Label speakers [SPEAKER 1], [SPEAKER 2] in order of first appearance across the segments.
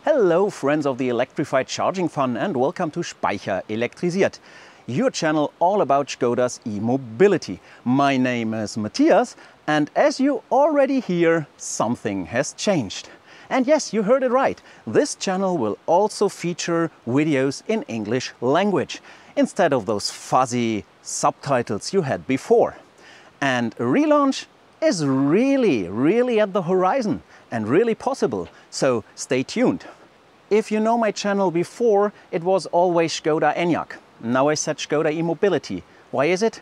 [SPEAKER 1] Hello friends of the electrified charging fun and welcome to Speicher Elektrisiert, your channel all about Skoda's e-mobility. My name is Matthias and as you already hear, something has changed. And yes, you heard it right, this channel will also feature videos in English language, instead of those fuzzy subtitles you had before. And Relaunch is really at the horizon and really possible, so stay tuned. If you know my channel before, it was always Skoda ENYAQ. Now I said Skoda e-mobility. Why is it?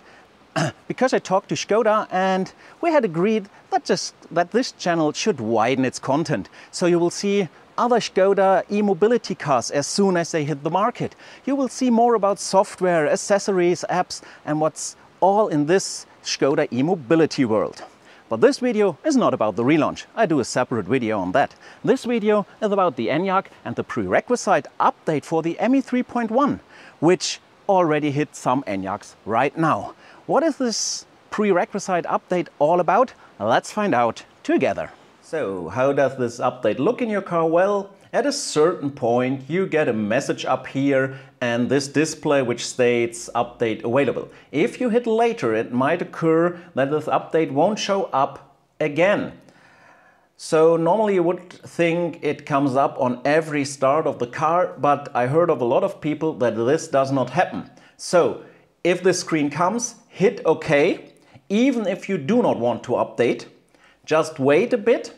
[SPEAKER 1] Because I talked to Skoda and we had agreed that this channel should widen its content. So you will see other Skoda e-mobility cars as soon as they hit the market. You will see more about software, accessories, apps and what's all in this Skoda e-mobility world. But this video is not about the relaunch. I do a separate video on that. This video is about the ENYAQ and the prerequisite update for the ME3.1, which already hit some ENYAQs right now. What is this prerequisite update all about? Let's find out together. So, how does this update look in your car? Well, at a certain point you get a message up here and this display which states update available. If you hit later, it might occur that this update won't show up again. So normally you would think it comes up on every start of the car, but I heard of a lot of people that this does not happen. So if this screen comes, hit OK, even if you do not want to update. Just wait a bit.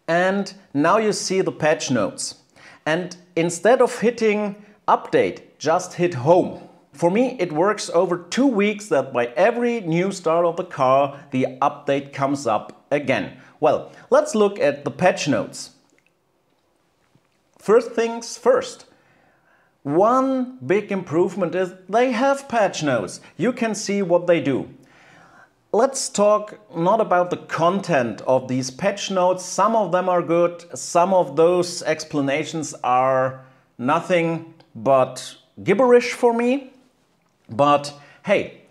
[SPEAKER 1] And now you see the patch notes. And instead of hitting update, just hit home. For me, it works over 2 weeks that by every new start of the car, the update comes up again. Well, let's look at the patch notes. First things first. One big improvement is they have patch notes. You can see what they do. Let's talk not about the content of these patch notes. Some of them are good, some of those explanations are nothing but gibberish for me. But hey,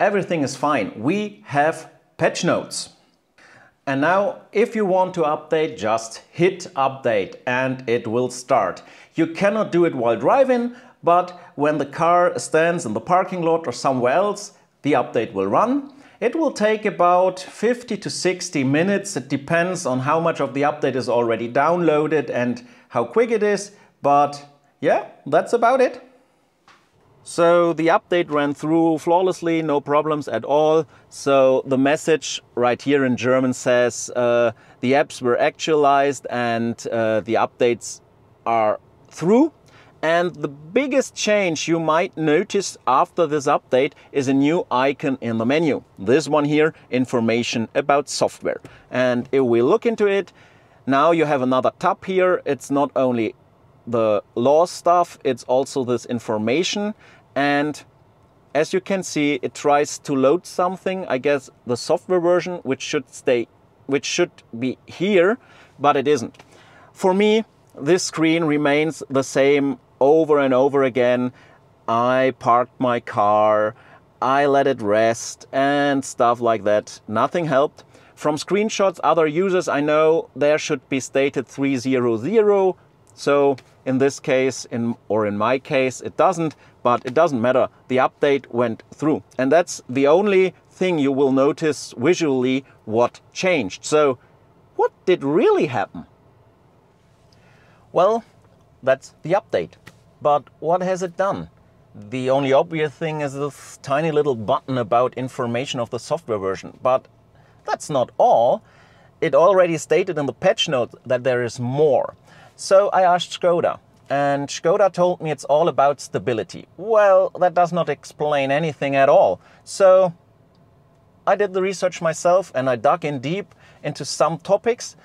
[SPEAKER 1] everything is fine. We have patch notes. And now, if you want to update, just hit update and it will start. You cannot do it while driving, but when the car stands in the parking lot or somewhere else, the update will run. It will take about 50 to 60 minutes. It depends on how much of the update is already downloaded and how quick it is. But yeah, that's about it. So the update ran through flawlessly, no problems at all. So the message right here in German says the apps were actualized and the updates are through. And the biggest change you might notice after this update is a new icon in the menu. This one here, information about software. And if we look into it, now you have another tab here. It's not only the law stuff, it's also this information. And as you can see, it tries to load something, I guess the software version, which should be here, but it isn't. For me, this screen remains the same over and over again. I parked my car, I let it rest and stuff like that. Nothing helped. From screenshots, other users I know, there should be stated 300. So in this case, or in my case, it doesn't, but it doesn't matter. The update went through. And that's the only thing you will notice visually what changed. So what did really happen? Well, that's the update. But what has it done? The only obvious thing is this tiny little button about information of the software version. But that's not all. It already stated in the patch note that there is more. So I asked Skoda, and Skoda told me it's all about stability. Well, that does not explain anything at all. So I did the research myself and I dug in deep into some topics.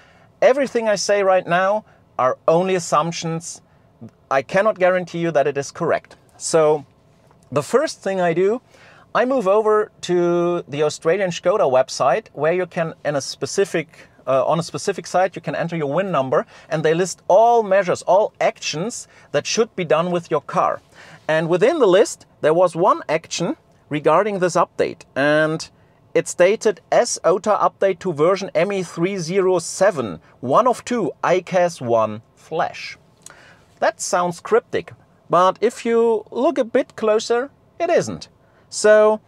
[SPEAKER 1] Everything I say right now are only assumptions. I cannot guarantee you that it is correct. So the first thing I do, I move over to the Australian Skoda website where you can, on a specific site, you can enter your VIN number and they list all measures, all actions that should be done with your car. And within the list, there was one action regarding this update. And it stated as OTA update to version ME3.07, one of two ICAS 1 flash. That sounds cryptic, but if you look a bit closer, it isn't. So,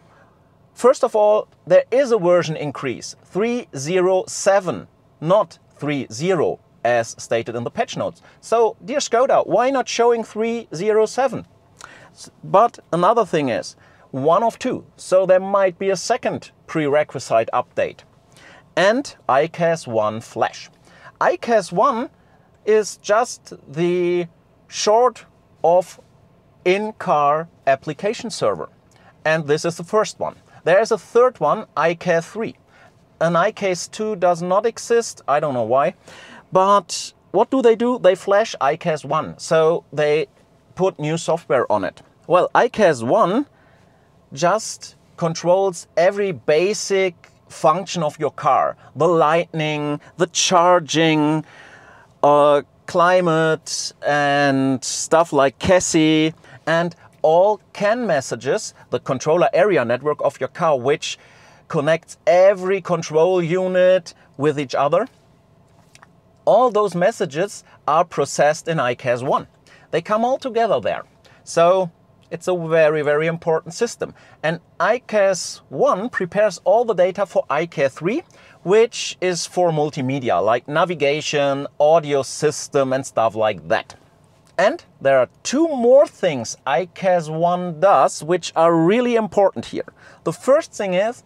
[SPEAKER 1] first of all, there is a version increase, 3.07, not 3.0, as stated in the patch notes. So, dear Skoda, why not showing 3.07? But another thing is, one of two, so there might be a second prerequisite update. And ICAS 1 flash. ICAS 1 is just the short of in-car application server. And this is the first one. There is a third one, ICAS 3. An ICAS 2 does not exist, I don't know why. But what do? They flash ICAS 1, so they put new software on it. Well, ICAS 1 just controls every basic function of your car. The lighting, the charging, climate and stuff like CASI, and all CAN messages, the controller area network of your car, which connects every control unit with each other. All those messages are processed in ICAS 1. They come all together there. So it's a very, very important system. And ICAS 1 prepares all the data for ICAS 3, which is for multimedia, like navigation, audio system, and stuff like that. And there are two more things ICAS 1 does, which are really important here. The first thing is,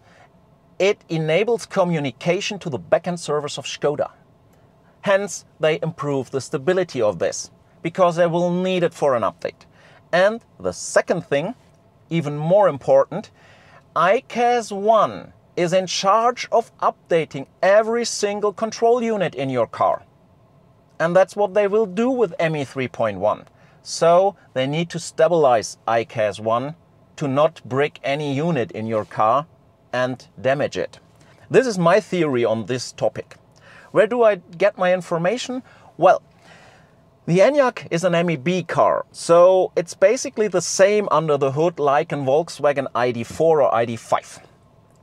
[SPEAKER 1] it enables communication to the backend servers of Skoda. Hence, they improve the stability of this, because they will need it for an update. And the second thing, even more important, ICAS 1 is in charge of updating every single control unit in your car. And that's what they will do with ME3.1. So they need to stabilize ICAS 1 to not brick any unit in your car and damage it. This is my theory on this topic. Where do I get my information? Well, the ENYAQ is an MEB car, so it's basically the same under the hood like a Volkswagen ID.4 or ID.5.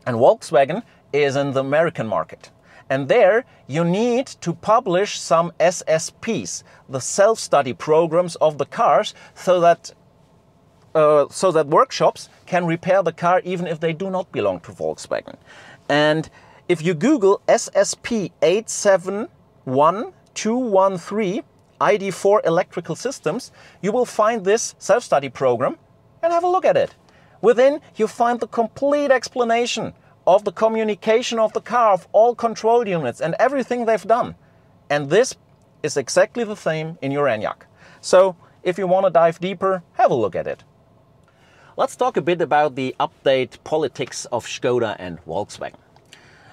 [SPEAKER 1] And Volkswagen is in the American market. And there you need to publish some SSPs, the self-study programs of the cars, so that workshops can repair the car even if they do not belong to Volkswagen. And if you Google SSP 871213 ID.4 electrical systems, you will find this self-study program and have a look at it. Within, you find the complete explanation of the communication of the car, of all control units and everything they've done. And this is exactly the same in your ENYAQ. So if you want to dive deeper, have a look at it. Let's talk a bit about the update politics of Skoda and Volkswagen.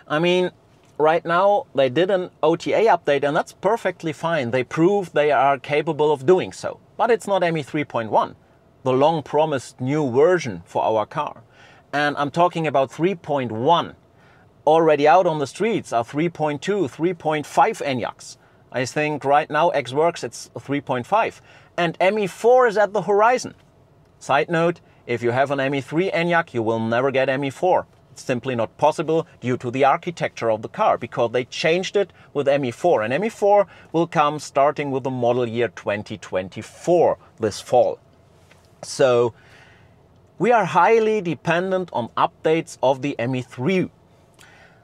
[SPEAKER 1] I mean, right now they did an OTA update and that's perfectly fine. They proved they are capable of doing so. But it's not ME3.1, the long promised new version for our car. And I'm talking about 3.1. Already out on the streets are 3.2, 3.5 ENYAQs. I think right now X-Works it's 3.5. And ME4 is at the horizon. Side note, if you have an ME3 ENYAQ, you will never get ME4. It's simply not possible due to the architecture of the car, because they changed it with ME4. And ME4 will come starting with the model year 2024 this fall. So we are highly dependent on updates of the ME3.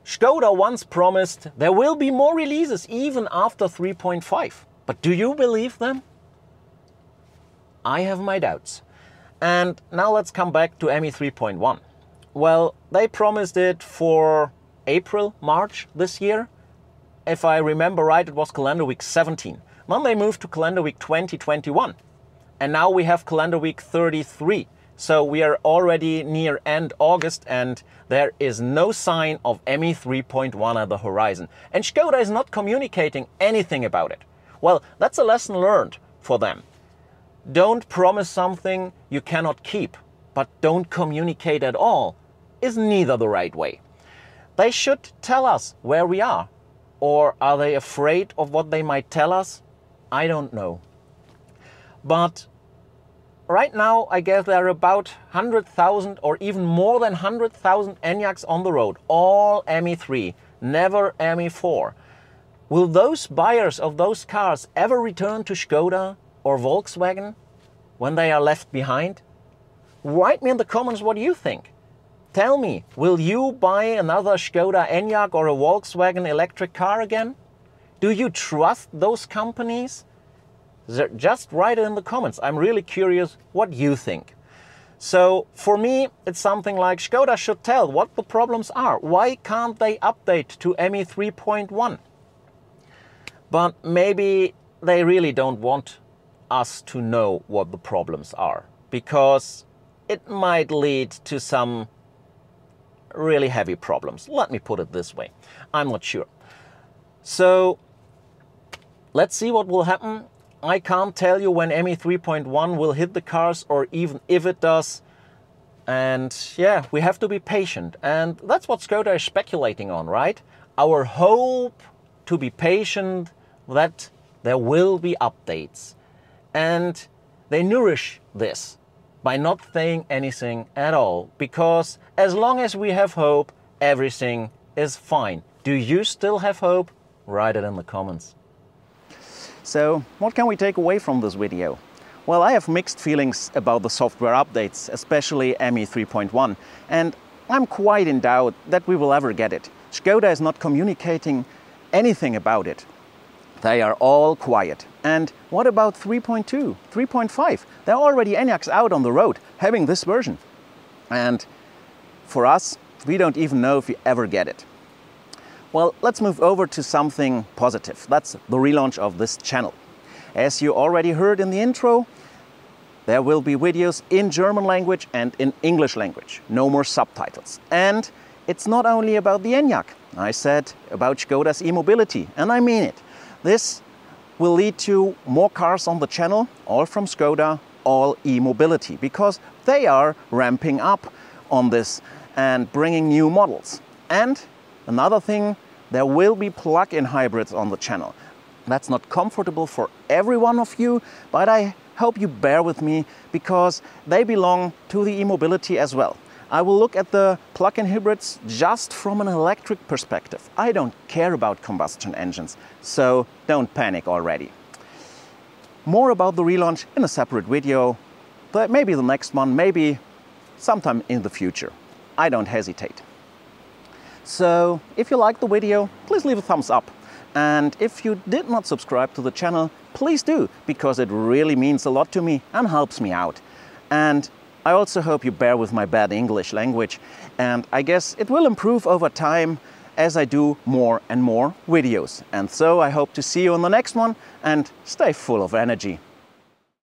[SPEAKER 1] Skoda once promised there will be more releases even after 3.5. But do you believe them? I have my doubts. And now let's come back to ME3.1. Well, they promised it for April, March this year. If I remember right, it was calendar week 17. Then they moved to calendar week 2021. And now we have calendar week 33. So we are already near end August and there is no sign of ME3.1 at the horizon. And Skoda is not communicating anything about it. Well, that's a lesson learned for them. Don't promise something you cannot keep, but don't communicate at all is neither the right way. They should tell us where we are. Or are they afraid of what they might tell us? I don't know. But right now, I guess there are about 100,000 or even more than 100,000 ENYAQs on the road, all ME3, never ME4. Will those buyers of those cars ever return to Skoda or Volkswagen when they are left behind? Write me in the comments what you think. Tell me, will you buy another Skoda ENYAQ or a Volkswagen electric car again? Do you trust those companies? Just write it in the comments. I'm really curious what you think. So for me, it's something like Skoda should tell what the problems are. Why can't they update to ME3.1? But maybe they really don't want us to know what the problems are, because it might lead to some really heavy problems. Let me put it this way. I'm not sure. So let's see what will happen. I can't tell you when ME3.1 will hit the cars, or even if it does. And yeah, we have to be patient. And that's what Skoda is speculating on, right? Our hope to be patient, that there will be updates. And they nourish this by not saying anything at all. Because as long as we have hope, everything is fine. Do you still have hope? Write it in the comments. So, what can we take away from this video? Well, I have mixed feelings about the software updates, especially ME3.1, and I'm quite in doubt that we will ever get it. Skoda is not communicating anything about it. They are all quiet. And what about 3.2, 3.5? There are already ENYAQs out on the road having this version. And for us, we don't even know if we ever get it. Well, let's move over to something positive. That's the relaunch of this channel. As you already heard in the intro, there will be videos in German language and in English language. No more subtitles. And it's not only about the ENYAQ. I said about Skoda's e-mobility, and I mean it. This will lead to more cars on the channel, all from Skoda, all e-mobility, because they are ramping up on this and bringing new models. And another thing, there will be plug-in hybrids on the channel. That's not comfortable for every one of you, but I hope you bear with me, because they belong to the e-mobility as well. I will look at the plug-in hybrids just from an electric perspective. I don't care about combustion engines, so don't panic already. More about the relaunch in a separate video, but maybe the next one, maybe sometime in the future. I don't hesitate. So, if you liked the video, please leave a thumbs up. And if you did not subscribe to the channel, please do, because it really means a lot to me and helps me out. And I also hope you bear with my bad English language, and I guess it will improve over time as I do more and more videos. And so I hope to see you on the next one, and stay full of energy.